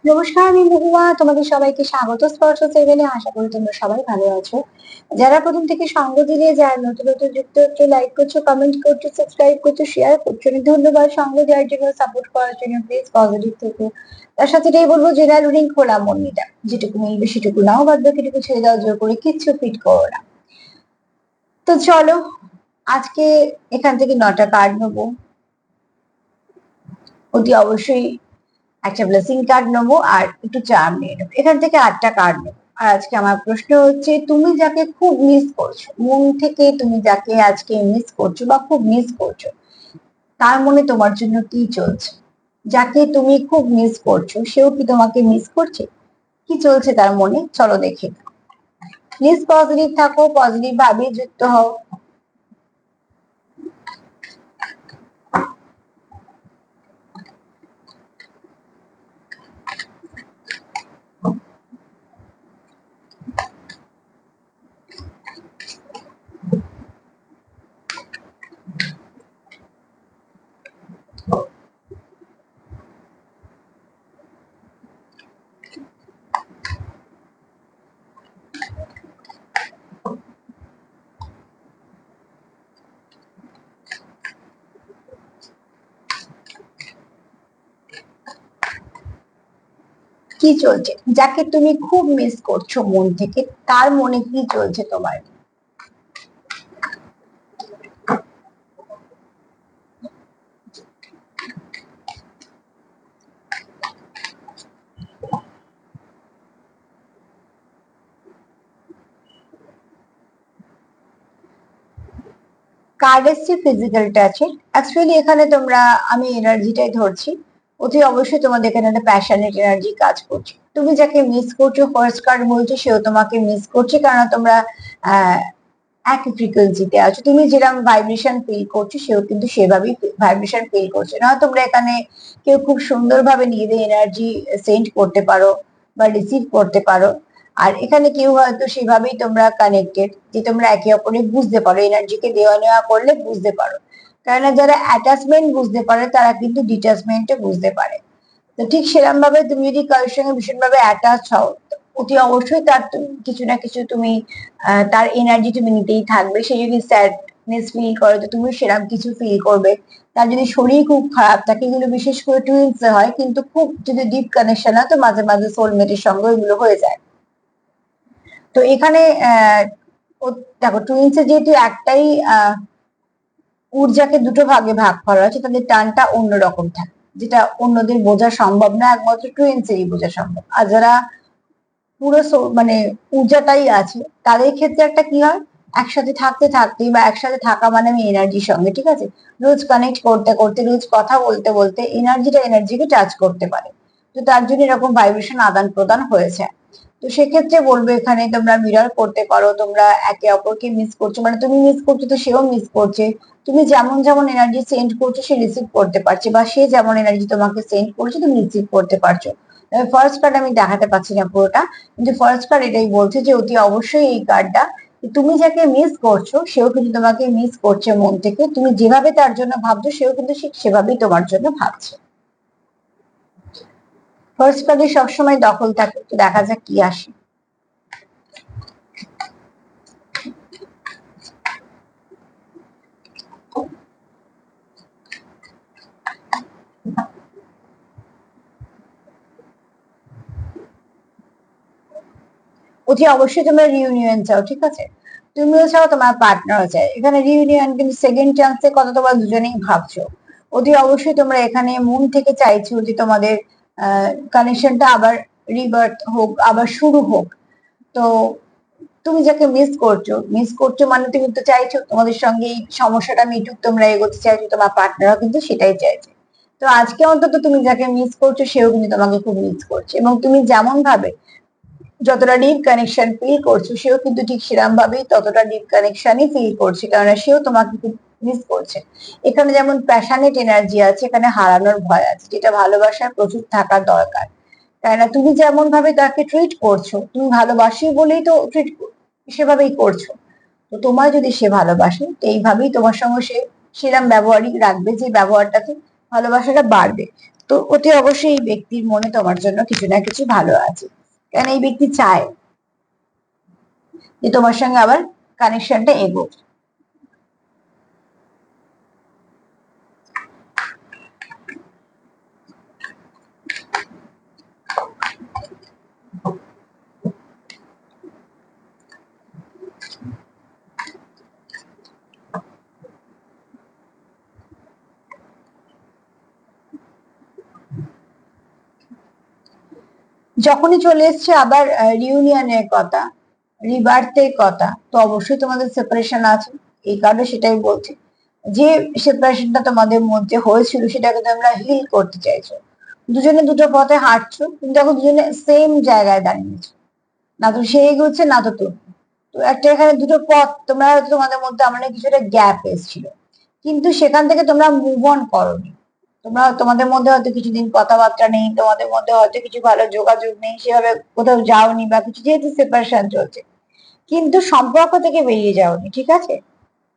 নমস্কার, আমি মহুয়া। তোমাদের সবাইকে স্বাগত স্পর্শ সেভেনে। আশা করি তোমরা সবাই ভালো আছো। যারা প্রথম থেকে সঙ্গ দিলে, যারা নতুন নতুন যুক্ত হচ্ছে, লাইক করছো, কমেন্ট করছো, সাবস্ক্রাইব করছো, শেয়ার করছো, অনেক ধন্যবাদ। সঙ্গ দেওয়ার জন্য, সাপোর্ট করার জন্য। প্লিজ পজিটিভ থেকো। তার সাথে এটাই বলবো, জেনারেল রিডিং খোলা মন নিতে, যেটুকু মিলবে সেটুকু নাও, বাদ বাকিটুকু ছেড়ে দাও, জোর করে কিচ্ছু ফিট করো না। তো চলো, আজকে এখান থেকে 9টা কার্ড নেবো। অতি অবশ্যই একটা ব্লেসিং কার্ড নেবো আর একটু চার্ম নিয়ে নেবো। এখান থেকে 8টা কার্ড নেবো। আর আজকে আমার প্রশ্ন হচ্ছে, তুমি যাকে খুব মিস করছো মন থেকে, তুমি যাকে আজকে মিস করছো বা খুব মিস করছো, তার মনে তোমার জন্য কি চলছে? যাকে তুমি খুব মিস করছো, সেও কি তোমাকে মিস করছে? কি চলছে তার মনে, চলো দেখে। প্লিজ পজিটিভ থাকো, পজিটিভ ভাবে যুক্ত হও। কি চলছে? যাকে তুমি খুব মিস করছো মন থেকে, তার মনে কি চলছে তোমার? কার্ড এসছে ফিজিক্যাল টাচে। অ্যাকচুয়ালি এখানে তোমরা, আমি এনার্জিটাই ধরছি, অতি অবশ্যই তোমাদের এখানে একটা প্যাশনেট এনার্জি কাজ করছে। তুমি যাকে মিস করছো, ফার্স্ট কার্ড বলছে সেও তোমাকে মিস করছে, কারণ তোমরা আহ একই ফ্রিকোয়েন্সিতে আছো। তুমি যেরকম ভাইব্রেশন ফিল করছো, সেও কিন্তু সেভাবেই ভাইব্রেশন ফিল করছে। না, তোমরা এখানে কেউ খুব সুন্দরভাবে নিজেদের এনার্জি সেন্ড করতে পারো বা রিসিভ করতে পারো। আর এখানে কেউ হয়তো সেভাবেই তোমরা কানেক্টেড, যে তোমরা একে অপরের বুঝতে পারো, এনার্জিকে দেওয়া নেওয়া করলে বুঝতে পারো। কেননা যারা অ্যাটাচমেন্ট বুঝতে পারে, তারা কিন্তু ডিটাচমেন্টও বুঝতে পারে। তো ঠিক সেরকম ভাবে তুমি যদি কারোর সঙ্গে ভীষণভাবে অ্যাটাচ হও, অতি অবশ্যই তার কিছু না কিছু তুমি তার এনার্জি তুমি নিতেই থাকবে। সে যদি স্যাডনেস ফিল করে, তো তুমি সেরকম কিছু ফিল করবে। তার যদি শরীর খুব খারাপ থাকে, এগুলো বিশেষ করে টুইন্স হয়, কিন্তু খুব যদি ডিপ কানেকশন হয়, তো মাঝে মাঝে সোলমেটের সঙ্গে এগুলো হয়ে যায়। তো এখানে দেখো, টুইন্স এর যেহেতু একটাই ঊর্জাকে দুটো ভাগে ভাগ করা হয়েছে, তাদের টানটা অন্যরকম থাকে, যেটা অন্যদের বোঝা সম্ভব না, একমাত্র টুইন্সেরই বোঝা সম্ভব। আর যারা পুরো মানে ঊর্জাটাই আছে, তাদের ক্ষেত্রে একটা কি হয়, একসাথে থাকতে থাকতে বা একসাথে থাকা মানে আমি এনার্জির সঙ্গে, ঠিক আছে, রোজ কানেক্ট করতে করতে, রোজ কথা বলতে বলতে এনার্জিটা এনার্জিকে টাচ করতে পারে। তো তার জন্য এরকম ভাইব্রেশন আদান প্রদান হয়েছে। তো সেক্ষেত্রে বলবো, এখানে তোমরা মিরর করতে পারো, তোমরা একে অপরকে মিস করছো, মানে তুমি মিস করছো তো সেও মিস করছে। তুমি যেমন যেমন এনার্জি সেন্ড করছো, সে রিসিভ করতে পারছে, বা সে যেমন এনার্জি তোমাকে সেন্ড করছে, তুমি রিসিভ করতে পারছো। ফার্স্ট কার্ড আমি দেখাতে পাচ্ছি না পুরোটা, কিন্তু ফার্স্ট কার্ড এটাই বলছে যে অতি অবশ্যই এই কার্ডটা, তুমি যাকে মিস করছো, সেও কিন্তু তোমাকে মিস করছে মন থেকে। তুমি যেভাবে তার জন্য ভাবছো, সেও কিন্তু ঠিক সেভাবেই তোমার জন্য ভাবছে। ফার্স্ট কার্ডে সবসময় দখল থাকে, তো দেখা যাক কি আসে। অতি অবশ্যই তোমরা রিউনিয়ন চাও, ঠিক আছে, তুমিও চাও, তোমার পার্টনারও চায়। এখানে রিউনিয়ন, কিন্তু সেকেন্ড চান্সের কথা তোমরা দুজনেই ভাবছো। অতি অবশ্যই তোমরা এখানে মন থেকে চাইছো যে তোমাদের কানেকশনটা আবার রিবার্থ হোক, আবার শুরু হোক। তো তুমি যাকে মিস করছো মানে তুমি তো চাইছো তোমাদের সঙ্গে এই সমস্যাটা মিটুক, তোমরা এগোতে চাইছো, তোমার পার্টনারও কিন্তু সেটাই চাইছে। তো আজকে অন্তত তুমি যাকে মিস করছো, সেও কিন্তু তোমাকে খুব মিস করছে, এবং তুমি যেমন ভাবে যতটা ডিপ কানেকশন ফিল করছো, সেও কিন্তু ঠিক সেরকম ভাবেই ততটা ডিপ কানেকশনই ফিল করছে, কারণ সেও তোমাকে খুব মিস করছে। এখানে যেমন প্যাশনেট এনার্জি আছে, এখানে হারানোর ভয় আছে, যেটা ভালোবাসার প্রচুর থাকার দরকার। তাই না? তুমি যেমন ভাবে তাকে ট্রিট করছো, তুমি ভালোবাসি বলেই তো ট্রিট সেভাবেই করছো। তো তোমার যদি সে ভালোবাসে, তো এইভাবেই তোমার সঙ্গে সে সেরকম ব্যবহারই রাখবে, যে ব্যবহারটাতে ভালোবাসাটা বাড়বে। তো অতি অবশ্যই এই ব্যক্তির মনে তোমার জন্য কিছু না কিছু ভালো আছে, কারণ এই ব্যক্তি চায় যে তোমার সঙ্গে আবার কানেকশনটা এগোক। যখনই চলে এসছে আবার রিউনিয়নের কথা, রিবার্থের কথা, তো অবশ্যই তোমাদের সেপারেশন আছে। এই কারণে সেটাই বলছি, যে সেপারেশনটা তোমাদের মধ্যে হয়েছিল সেটাকে তোমরা হিল করতে চাইছো। দুজনে দুটো পথে হাঁটছো, কিন্তু এখন দুজনে সেম জায়গায় দাঁড়িয়েছো, না তো সে এগোচ্ছে না তো তুমি। তো একটা এখানে দুটো পথ, তোমরা হয়তো তোমাদের মধ্যে আমার কিছুটা গ্যাপ এসেছিল, কিন্তু সেখান থেকে তোমরা মুভ অন করোনি। তোমরা তোমাদের মধ্যে হয়তো কিছুদিন কথাবার্তা নেই, তোমাদের মধ্যে হয়তো কিছু ভালো যোগাযোগ নেই, সেভাবে কোথাও যাওনি বা কিছু, যেহেতু সেপারেশন চলছে, কিন্তু সম্পর্ক থেকে বেরিয়ে যাওনি, ঠিক আছে?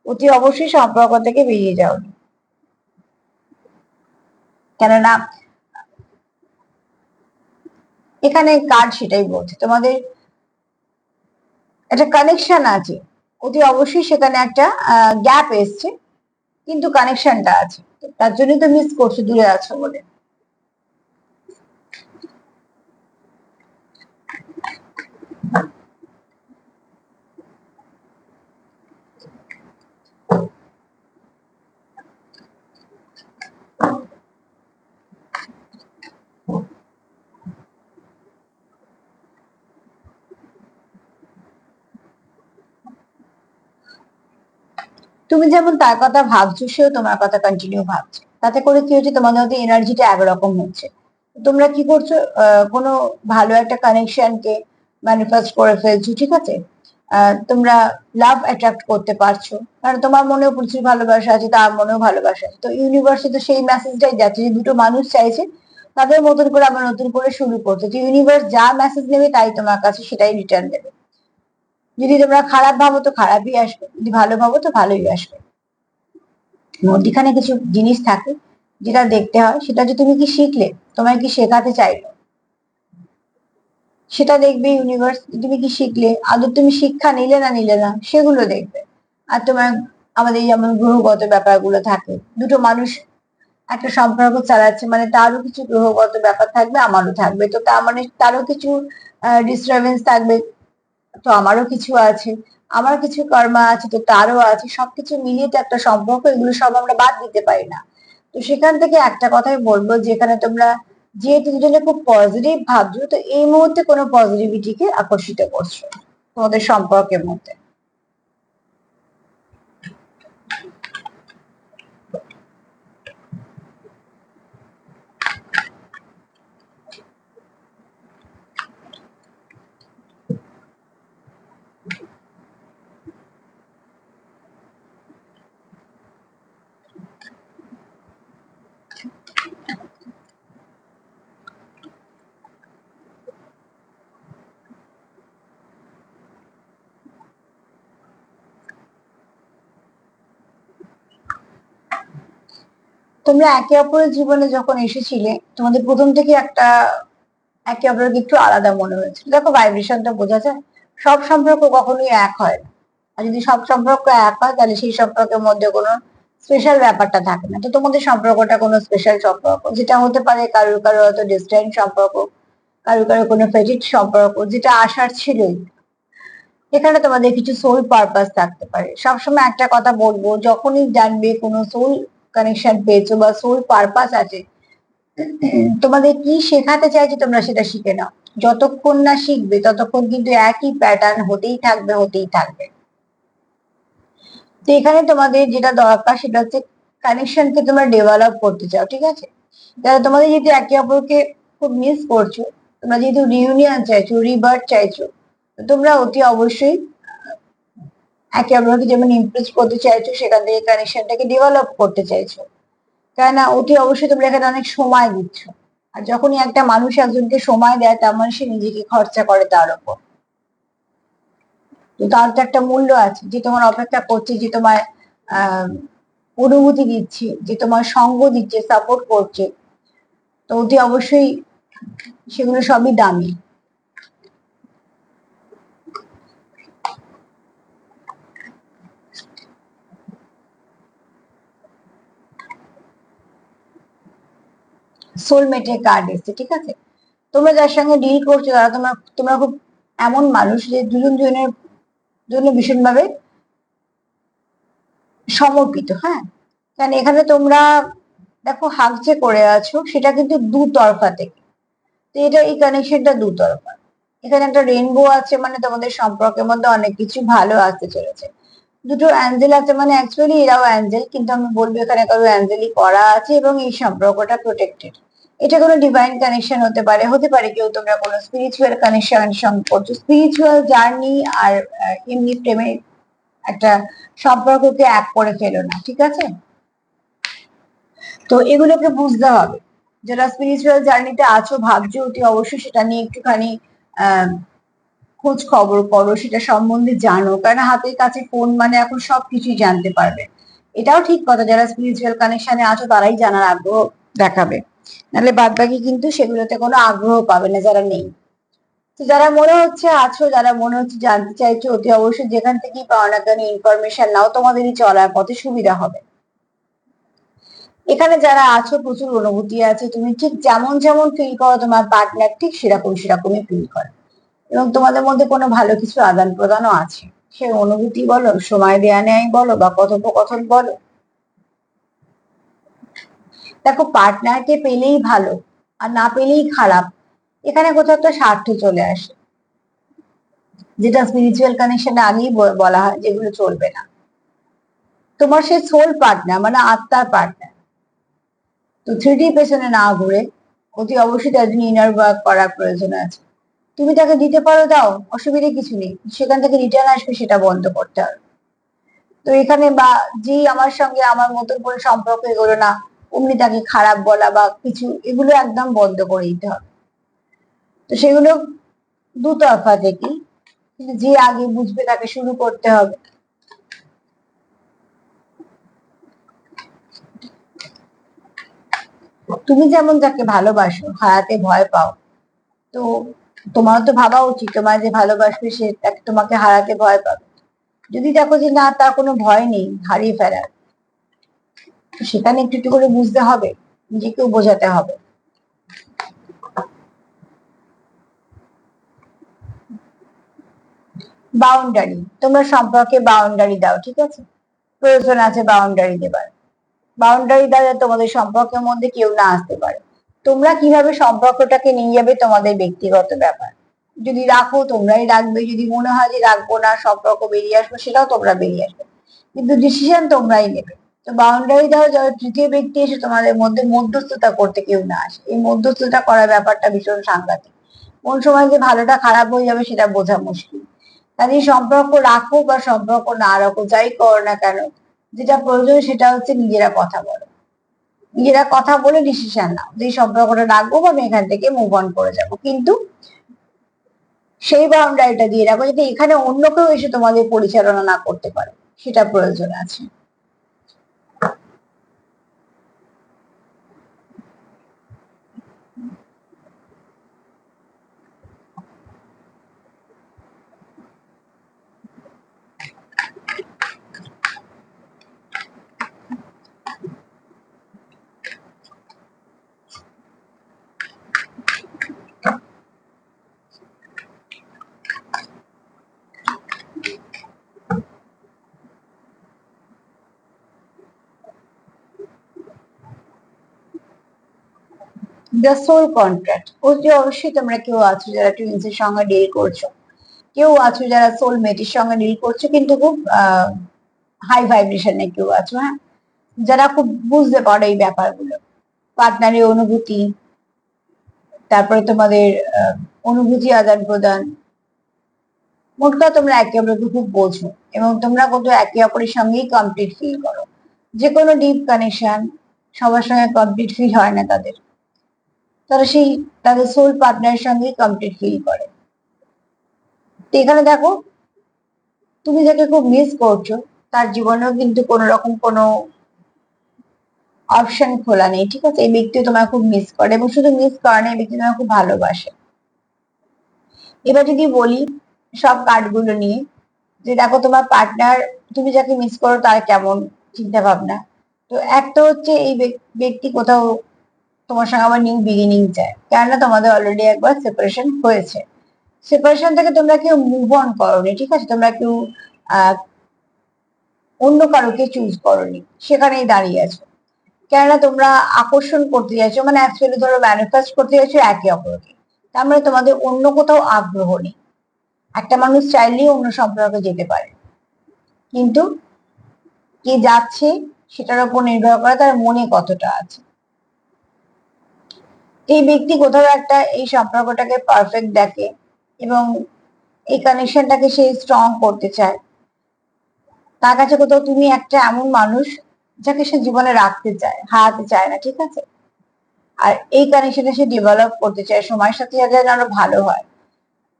অতি অবশ্যই সম্পর্ক থেকে বেরিয়ে যাওনি, কেননা এখানে কার্ড সেটাই বলছে তোমাদের একটা কানেকশন আছে। অতি অবশ্যই সেখানে একটা গ্যাপ এসছে, কিন্তু কানেকশনটা আছে, তার জন্যই তো মিস করছো, দূরে আছো বলে। তুমি যেমন তার কথা ভাবছো, সেও তোমার কথা কন্টিনিউ ভাবছে, তাতে করে কি হচ্ছে, তোমাদের মধ্যে এনার্জিটা একরকম হচ্ছে। তোমরা কি করছো, কোনো ভালো একটা কানেকশনকে ম্যানিফেস্ট করে ফেলছো, ঠিক আছে? তোমরা লাভ অ্যাট্রাক্ট করতে পারছো, কারণ তোমার মনেও প্রচুর ভালোবাসা আছে, তার মনেও ভালোবাসা আছে। তো ইউনিভার্সে তো সেই মেসেজটাই যাচ্ছে, যে দুটো মানুষ চাইছে তাদের মতন করে আবার নতুন করে শুরু করতে, যে ইউনিভার্স যা মেসেজ নেবে তাই তোমার কাছে সেটাই রিটার্ন দেবে। যদি তোমরা খারাপ ভাবো তো খারাপই আসবে, যদি ভালো ভাবো তো ভালোই আসবে। মধ্যিখানে কিছু জিনিস থাকে যেটা দেখতে হয়, সেটা যে তুমি কি শিখলে, তোমায় কি শেখাতে চাইলো, সেটা দেখবে ইউনিভার্স। তুমি কি শিখলে, আদৌ তুমি শিক্ষা নিলে না নিলে না, সেগুলো দেখবে। আর তোমার, আমাদের যেমন গ্রহগত ব্যাপারগুলো থাকে, দুটো মানুষ একটা সম্পর্ক চালাচ্ছে মানে তারও কিছু গ্রহগত ব্যাপার থাকবে, আমারও থাকবে, তো তার মানে তারও কিছু ডিস্টারবেন্স থাকবে, তো আমারও কিছু আছে, আমার কিছু কর্মা আছে, তো তারও আছে, সবকিছু মিলিয়ে তো একটা সম্পর্ক, এগুলো সব আমরা বাদ দিতে পারি না। তো সেখান থেকে একটা কথাই বলবো, যেখানে তোমরা যেহেতু দুজনে খুব পজিটিভ ভাবছো, তো এই মুহূর্তে কোনো পজিটিভিটিকে আকর্ষিত করছো তোমাদের সম্পর্কের মধ্যে। তোমরা একে অপরের জীবনে যখন এসেছিলে, তোমাদের প্রথম থেকে একটা একে অপরকে একটু আলাদা মনে হয়েছিল। দেখো, ভাইব্রেশনটা বোঝা যায়, সব সম্পর্ক কখনোই এক হয় না। আর যদি সব সম্পর্ক এক হয়, তাহলে সেই সম্পর্কের মধ্যে কোনো স্পেশাল ব্যাপারটা থাকে না। তো তোমাদের সম্পর্কটা কোনো স্পেশাল সম্পর্ক, যেটা হতে পারে কারোর কারোর হয়তো ডিস্টেন্স সম্পর্ক, কারোর কারোর কোনো ফেটিক সম্পর্ক, যেটা আসার ছিলই। এখানে তোমাদের কিছু সোল পারপাস থাকতে পারে। সবসময় একটা কথা বলবো, যখনই জানবে কোনো সোল কানেকশন পেয়েছো বা সোল পারপাস আছে, তোমাদের কি শেখাতে চাইছে তোমরা সেটা শিখে নাও। যতক্ষণ না শিখবে ততক্ষণ কিন্তু একই প্যাটার্ন হতেই থাকবে, হতেই থাকবে। তো এখানে তোমাদের যেটা দরকার সেটা হচ্ছে কানেকশনকে তোমরা ডেভেলপ করতে চাও, ঠিক আছে? তাহলে তোমাদের যেহেতু একে অপরকে খুব মিস করছো, তোমরা যেহেতু রিউনিয়ন চাইছো, রিবার্থ চাইছো, তো তোমরা অতি অবশ্যই একে অপরকে যেমন ইমপ্রেস করতে চাইছো, সেখান থেকে কানেকশনটাকে ডেভেলপ করতে চাইছো। কেননা অতি অবশ্যই তোমরা এখানে অনেক সময় দিচ্ছ, আর যখনই একটা মানুষ একজনকে সময় দেয়, তার মানে সে নিজেকে খরচা করে তার উপর। তো তার তো একটা মূল্য আছে, যে তোমার অপেক্ষা করছে, যে তোমার আহ অনুভূতি দিচ্ছে, যে তোমার সঙ্গ দিচ্ছে, সাপোর্ট করছে। তো অতি অবশ্যই সেগুলো সবই দামি। সোলমেটের কার্ড এসছে, ঠিক আছে। তোমরা যার সঙ্গে ডিল করছো তারা তোমরা খুব এমন মানুষ যে দুজন দুজনের জন্য ভীষণভাবে সমর্পিত, হ্যাঁ। কারণ এখানে তোমরা দেখো হাক যে করে আছো সেটা কিন্তু দুতরফা থেকে। তো এটা এই কানেকশনটা দুতরফা। এখানে একটা রেনবো আছে, মানে তোমাদের সম্পর্কের মধ্যে অনেক কিছু ভালো আসতে চলেছে। দুটো অ্যাঞ্জেল আছে, মানে অ্যাকচুয়ালি এরাও অ্যাঞ্জেল, কিন্তু আমি বলবো এখানে কারো অ্যাঞ্জেলই করা আছে এবং এই সম্পর্কটা প্রোটেক্টেড। এটা কোনো ডিভাইন কানেকশন হতে পারে কেউ তোমরা কোনো স্পিরিচুয়াল কানেকশন সঙ্গে করছো, স্পিরিচুয়াল জার্নি আর এমনি প্রেমের একটা সম্পর্ককে এক করে ফেলো না, ঠিক আছে। তো এগুলোকে বুঝতে হবে। যারা স্পিরিচুয়াল জার্নিতে আছো ভাবছো, অতি অবশ্যই সেটা নিয়ে একটুখানি আহ খোঁজ খবর করো, সেটা সম্বন্ধে জানো, কারণ হাতের কাছে ফোন মানে এখন সবকিছুই জানতে পারবে। এটাও ঠিক কথা, যারা স্পিরিচুয়াল কানেকশনে আছো তারাই জানার আগ্রহ দেখাবে, নাহলে বাদ বাকি কিন্তু সেগুলোতে কোনো আগ্রহ পাবে না যারা নেই। তো যারা মনে হচ্ছে আছো, যারা মনে হচ্ছে জানতে চাইছো, অতি অবশ্যই যেখান থেকেই পাও না কেন ইনফরমেশন নাও, তোমাদেরই চলার পথে সুবিধা হবে। এখানে যারা আছো প্রচুর অনুভূতি আছে, তুমি ঠিক যেমন যেমন ফিল করো তোমার পার্টনার ঠিক সেরকমই ফিল করে, এবং তোমাদের মধ্যে কোনো ভালো কিছু আদান প্রদানও আছে। সে অনুভূতি বলো, সময় দেয়া নেয় বলো, বা কথোপকথন বলো। দেখো পার্টনারকে পেলেই ভালো আর না পেলেই খারাপ, এখানে কোথাও একটা স্বার্থ চলে আসে, যেটা স্পিরিচুয়াল কানেকশনে আগেই বলা হয় যেগুলো চলবে না। তোমার সে সোল পার্টনার মানে আত্মার পার্টনার, তো থ্রিডির পেছনে না ঘুরে অতি অবশ্যই তার জন্য ইনার ওয়ার্ক করার প্রয়োজন আছে। তুমি তাকে দিতে পারো, দাও, অসুবিধা কিছু নেই, সেখান থেকে রিটার্ন আসবে সেটা বন্ধ করতে হবে। তো এখানে বা যেই আমার সঙ্গে আমার মতন করে সম্পর্ক এগোলো না, অমনি তাকে খারাপ বলা বা কিছু, এগুলো একদম বন্ধ করে দিতে হবে। তো সেগুলো দুতরফা থেকে, কিন্তু যে আগে বুঝবে তাকে শুরু করতে হবে। তুমি যেমন যাকে ভালোবাসো হারাতে ভয় পাও, তো তোমার তো ভাবা উচিত তোমার যে ভালোবাসবে সে তাকে তোমাকে হারাতে ভয় পাবে। যদি দেখো যে না, তার কোনো ভয় নেই হারিয়ে ফেলার, তো সেখানে একটু একটু করে বুঝতে হবে, নিজেকেও বোঝাতে হবে। বাউন্ডারি, তোমরা সম্পর্কে বাউন্ডারি দাও, ঠিক আছে। প্রয়োজন আছে বাউন্ডারি দেবার। বাউন্ডারি দ্বারা তোমাদের সম্পর্কের মধ্যে কেউ না আসতে পারে। তোমরা কিভাবে সম্পর্কটাকে নিয়ে যাবে তোমাদের ব্যক্তিগত ব্যাপার। যদি রাখো তোমরাই রাখবে, যদি মনে হয় যে রাখবো না, সম্পর্ক বেরিয়ে আসবে, সেটাও তোমরা বেরিয়ে আসবে, কিন্তু ডিসিশন তোমরাই নেবে। তো বাউন্ডারি দেওয়া যারা তৃতীয় ব্যক্তি এসে তোমাদের মধ্যে মধ্যস্থতা করতে কেউ না আসে, এই মধ্যস্থতা করার ব্যাপারটা ভীষণ সাংঘাতিক। কোন সময় যে ভালোটা খারাপ হয়ে যাবে সেটা বোঝা মুশকিল। কাজে সম্পর্ক রাখো বা সম্পর্ক না রাখো, যাই করো না কেন, যেটা প্রয়োজন সেটা হচ্ছে নিজেরা কথা বলো। নিজেরা কথা বলে ডিসিশন নাও যে এই সম্পর্কটা রাখবো বা আমি এখান থেকে মুভ অন করে যাবো, কিন্তু সেই বাউন্ডারিটা দিয়ে রাখো যাতে এখানে অন্য কেউ এসে তোমাদের পরিচালনা না করতে পারে, সেটা প্রয়োজন আছে। দ্য সোল কন্ট্রাক্ট, অতি অবশ্যই তোমরা কেউ আছো যারা টুইন্স এর সঙ্গে ডিল করছো, কেউ আছো যারা সোলমেটের সঙ্গে ডিল করছো, কিন্তু খুব হাই ভাইব্রেশনে কেউ আছো, হ্যাঁ, যারা খুব বুঝতে পারো এই ব্যাপারগুলো, পার্টনারের অনুভূতি, তারপরে তোমাদের অনুভূতি আদান প্রদান, মোট কথা তোমরা একে অপরকে খুব বোঝো, এবং তোমরা কত একে অপরের সঙ্গেই কমপ্লিট ফিল করো। যে কোনো ডিপ কানেকশন সবার সঙ্গে কমপ্লিট ফিল হয় না তাদের, তারা সেই তাদের সোল পার্টনারের সঙ্গেই কমপ্লিট ফিল করে। তো এখানে দেখো, তুমি যাকে খুব মিস করছো তার জীবনেও কিন্তু কোনো রকম কোনো অপশন খোলা নেই, ঠিক আছে? এই ব্যক্তি তোমায় খুব মিস করে, এবং শুধু মিস করে না, এই ব্যক্তি তোমায় খুব ভালোবাসে। এবার যদি বলি সব কার্ডগুলো নিয়ে, যে দেখো তোমার পার্টনার, তুমি যাকে মিস করো তার কেমন চিন্তা ভাবনা। তো একটা হচ্ছে এই ব্যক্তি কোথাও তোমার সঙ্গে আবার নিউ বিগিনিং চায়, কেননা তোমাদের অলরেডি একবার সেপারেশন হয়েছে। সেপারেশন থেকে তোমরা কেউ মুভ অন করোনি, ঠিক আছে? তোমরা কেউ আহ অন্য কারোকে চুজ করোনি, সেখানেই দাঁড়িয়ে আছো। কেননা তোমরা আকর্ষণ করতে চাইছো, মানে অ্যাকচুয়ালি ধরো ম্যানিফেস্ট করতে চাইছো একে অপরকে। তার মানে তোমাদের অন্য কোথাও আগ্রহ নেই। একটা মানুষ চাইলেই অন্য সম্পর্কে যেতে পারে, কিন্তু কে যাচ্ছে সেটার উপর নির্ভর করে তার মনে কতটা আছে। এই ব্যক্তি কোথাও একটা এই সম্পর্কটাকে পারফেক্ট দেখে, এবং এই কানেকশনটাকে সে স্ট্রং করতে চায়। তার কাছে কোথাও তুমি একটা এমন মানুষ যাকে সে জীবনে রাখতে চায়, হারাতে চায় না, ঠিক আছে? আর এই কানেকশনটা সে ডেভেলপ করতে চায়, সময়ের সাথে সাথে যেন আরো ভালো হয়।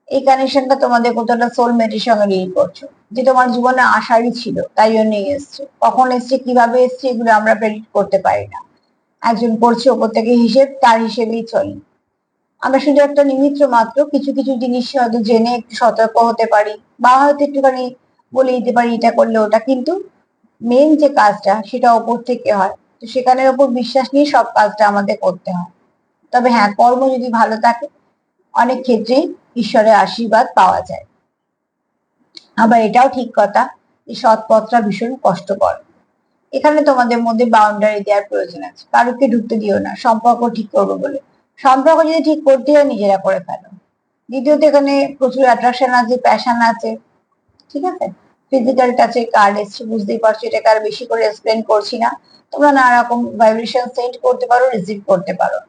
এই কানেকশনটা তোমাদের কোথাও একটা সোলমেটের সঙ্গে ডিল করছো, যে তোমার জীবনে আসারই ছিল, তাই জন্যই এসছে। কখন এসছে, কিভাবে এসছে, এগুলো আমরা প্রেডিক্ট করতে পারি না। একজন করছে ওপর থেকে হিসেব, তার হিসেবেই চলি। আমরা শুধু একটা নিমিত্ত মাত্র, কিছু কিছু জিনিস হয়তো জেনে একটু সতর্ক হতে পারি, বা হয়তো একটুখানি বলে দিতে পারি এটা করলে ওটা, কিন্তু মেন যে কাজটা সেটা ওপর থেকে হয়। তো সেখানের ওপর বিশ্বাস নিয়ে সব কাজটা আমাদের করতে হয়। তবে হ্যাঁ, কর্ম যদি ভালো থাকে অনেক ক্ষেত্রেই ঈশ্বরের আশীর্বাদ পাওয়া যায়। আবার এটাও ঠিক কথা যে সৎ পথটা ভীষণ কষ্টকর। এখানে তোমাদের মধ্যে বাউন্ডারি দেওয়ার প্রয়োজন আছে, কারোকে ঢুকতে দিও না সম্পর্ক ঠিক করবো বলে। সম্পর্ক যদি ঠিক করতে হয় নিজেরা করে ফেলো। দ্বিতীয়ত এখানে প্রচুর অ্যাট্রাকশন আছে, প্যাশন আছে, ঠিক আছে? ফিজিক্যাল টাচের কার্ড এসছে, বুঝতেই পারছো, এটাকে আর বেশি করে এক্সপ্লেন করছি না। তোমরা নানা রকম ভাইব্রেশন সেন্ড করতে পারো, রিসিভ করতে পারো।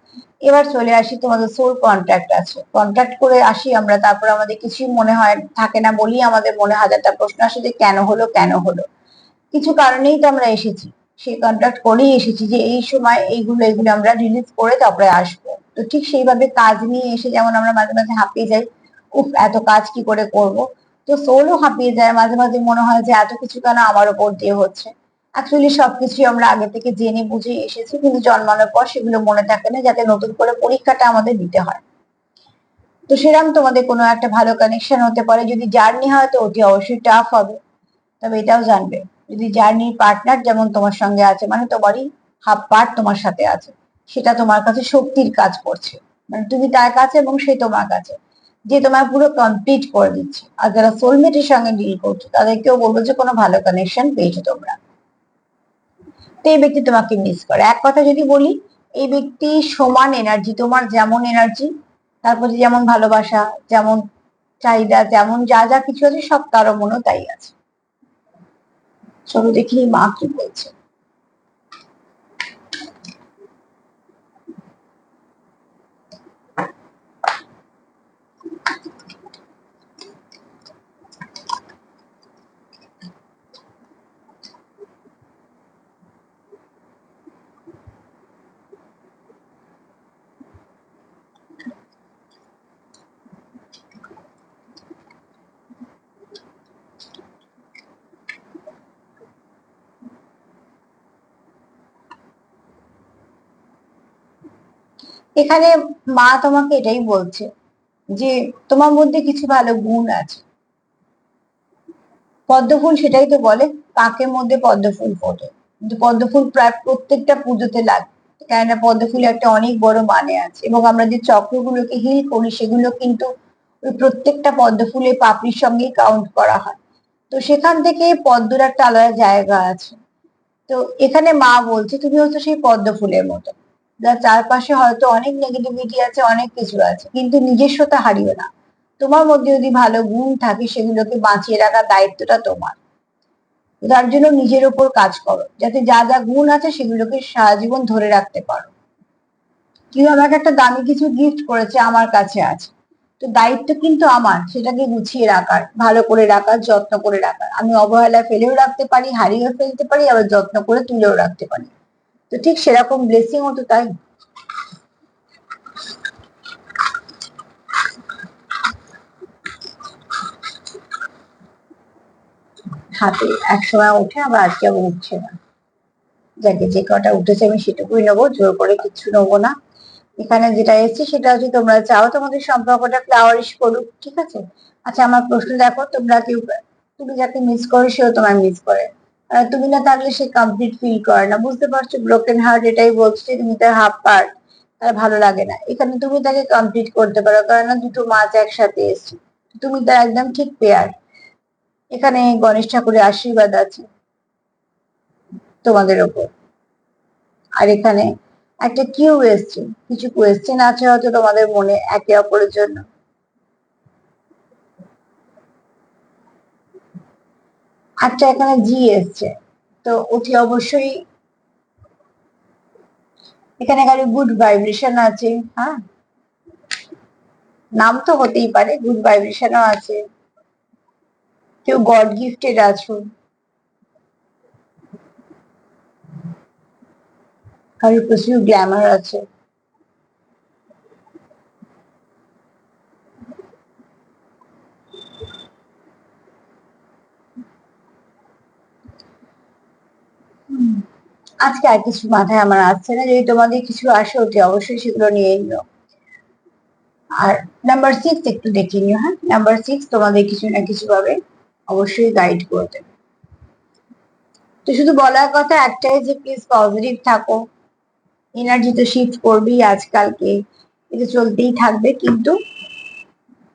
এবার চলে আসি, তোমাদের সোল কন্ট্রাক্ট আছে, কন্ট্রাক্ট করে আসি আমরা, তারপর আমাদের কিছুই মনে হয় থাকে না, বলি আমাদের মনে হাজারটা প্রশ্ন আসে যে কেন হলো, কেন হলো। কিছু কারণেই তো আমরা এসেছি, সেই কন্ট্রাক্ট করেই এসেছি যে এই সময় এইগুলো এগুলো আমরা রিলিজ করে তারপরে আসবো। তো ঠিক সেইভাবে কাজ নিয়ে এসে যেমন আমরা মাঝে মাঝে হাঁপিয়ে যাই, উফ এত কাজ কি করে করব, তো সোলও হাঁপিয়ে যায় মাঝে মাঝে, মনে হয় যে এত কিছু কেন আমার ওপর দিয়ে হচ্ছে। অ্যাকচুয়ালি সবকিছুই আমরা আগে থেকে জেনে বুঝে এসেছি, কিন্তু জন্মানোর পর সেগুলো মনে থাকে না, যাতে নতুন করে পরীক্ষাটা আমাদের দিতে হয়। তো সেরকম তোমাদের কোনো একটা ভালো কানেকশন হতে পারে, যদি জার্নি হয় তো অতি অবশ্যই টাফ হবে। তবে এটাও জানবে, যদি জার্নির পার্টনার যেমন তোমার সঙ্গে আছে, মানে তোমারই হাফ পার্ট তোমার সাথে আছে, সেটা তোমার কাছে শক্তির কাজ করছে। মানে তুমি তার কাছে এবং সে তোমার কাছে, যে তোমার পুরো কমপ্লিট করে দিচ্ছে। আর যারা সোলমেটের সঙ্গে ডিল করছো তাদেরকেও বলবো যে কোনো ভালো কানেকশন পেয়েছো তোমরা। তো এই ব্যক্তি তোমাকে মিস করে। এক কথা যদি বলি, এই ব্যক্তি সমান এনার্জি, তোমার যেমন এনার্জি, তার প্রতি যেমন ভালোবাসা, যেমন চাহিদা, যেমন যা যা কিছু আছে সব তারও মনেও তাই আছে। চলো দেখি মা কি বলছে। এখানে মা তোমাকে এটাই বলছে যে তোমার মধ্যে কিছু ভালো গুণ আছে। পদ্মফুল সেটাই তো বলে, কাকের মধ্যে পদ্মফুল ফোটে, কিন্তু পদ্মফুল প্রায় প্রত্যেকটা পুজোতে লাগে, কেননা পদ্মফুলে একটা অনেক বড় মানে আছে। এবং আমরা যে চক্রগুলোকে হিল করি সেগুলো কিন্তু ওই প্রত্যেকটা পদ্মফুলের পাপড়ির সঙ্গে কাউন্ট করা হয়। তো সেখান থেকে পদ্মর একটা আলাদা জায়গা আছে। তো এখানে মা বলছে তুমি হচ্ছে সেই পদ্ম ফুলের মতো, যার চারপাশে হয়তো অনেক নেগেটিভিটি আছে, অনেক কিছু আছে, কিন্তু নিজস্বতা হারিও না। তোমার মধ্যে যদি ভালো গুণ থাকে সেগুলোকে বাঁচিয়ে রাখার দায়িত্বটা তোমার। তার জন্য নিজের উপর কাজ করো, যাতে যা যা গুণ আছে সেগুলোকে সারা জীবন ধরে রাখতে পারো। কেউ আমাকে একটা দামি কিছু গিফট করেছে, আমার কাছে আছে, তো দায়িত্ব কিন্তু আমার সেটাকে গুছিয়ে রাখার, ভালো করে রাখার, যত্ন করে রাখার। আমি অবহেলা ফেলেও রাখতে পারি, হারিয়েও ফেলতে পারি, আবার যত্ন করে তুলেও রাখতে পারি। তো ঠিক সেরকম ব্লেসিং হতো তাই। হাতে একসময় ওঠে, আবার আজকে আবার উঠছে না। যাকে যে কটা উঠেছে আমি সেটুকুই নেবো, জোর করে কিছু নেবো না। এখানে যেটা এসছে সেটা হচ্ছে তোমরা চাও তোমাদের সম্পর্কটা ফ্লাওয়ারিশ করুক, ঠিক আছে। আচ্ছা আমার প্রশ্ন দেখো, তোমরা কেউ, তুমি যাকে মিস করো সেও তোমার মিস করে, তুমি না থাকলে সে কমপ্লিট ফিল করে না, বুঝতে পারছো? ব্রোকেন হার্ট এটাই বলছে যে তুমি তার হাফ পার্ট, তার ভালো লাগে না। এখানে তুমি তাকে কমপ্লিট করতে পারো, কারণ না দুটো মাছ একসাথে এসছে, তুমি তার একদম ঠিক পেয়ার। এখানে গণেশ ঠাকুরের আশীর্বাদ আছে তোমাদের ওপর। আর এখানে একটা কিউ এসছে, কিছু কোয়েশ্চেন আছে হয়তো তোমাদের মনে একে অপরের জন্য। আচ্ছা এখানে জি এসছে, তো অতি অবশ্যই এখানে খালি গুড ভাইব্রেশন আছে। হ্যাঁ, নাম তো হতেই পারে, গুড ভাইব্রেশনও আছে, কেউ গড গিফটেড আছো, কারোর প্রচুর গ্ল্যামার আছে। আজকে আর কিছু মাথায় আমার আসছে না, যদি তোমাদের কিছু আসে অতি অবশ্যই সেগুলো নিয়ে নিও। আর নাম্বার সিক্স একটু দেখে নিও, হ্যাঁ নাম্বার সিক্স তোমাদের কিছু না কিছু ভাবে অবশ্যই গাইড করবে। তো শুধু বলার কথা একটাই যে প্লিজ পজিটিভ থাকো, এনার্জি তো শিফট করবেই আজকালকে, এটা চলতেই থাকবে, কিন্তু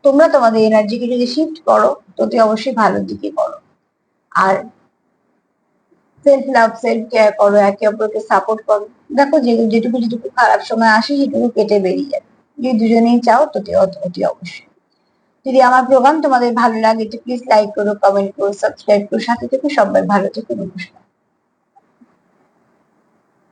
তোমরা তোমাদের এনার্জিকে যদি শিফট করো তো অবশ্যই ভালোর দিকে করো। আর সেলফ লাভ সেলফ কেয়ার করো, একে অপরকে সাপোর্ট করো। দেখো যে যেটুকু যেটুকু খারাপ সময় আসে সেটুকু কেটে বেরিয়ে যাবে, যদি দুজনেই চাও তো অতি অবশ্যই। যদি আমার প্রোগ্রাম তোমাদের ভালো লাগে তো প্লিজ লাইক করো, কমেন্ট করো, সাবস্ক্রাইব করো, সাথে থেকে সবাই ভালো থেকো, নমস্কার।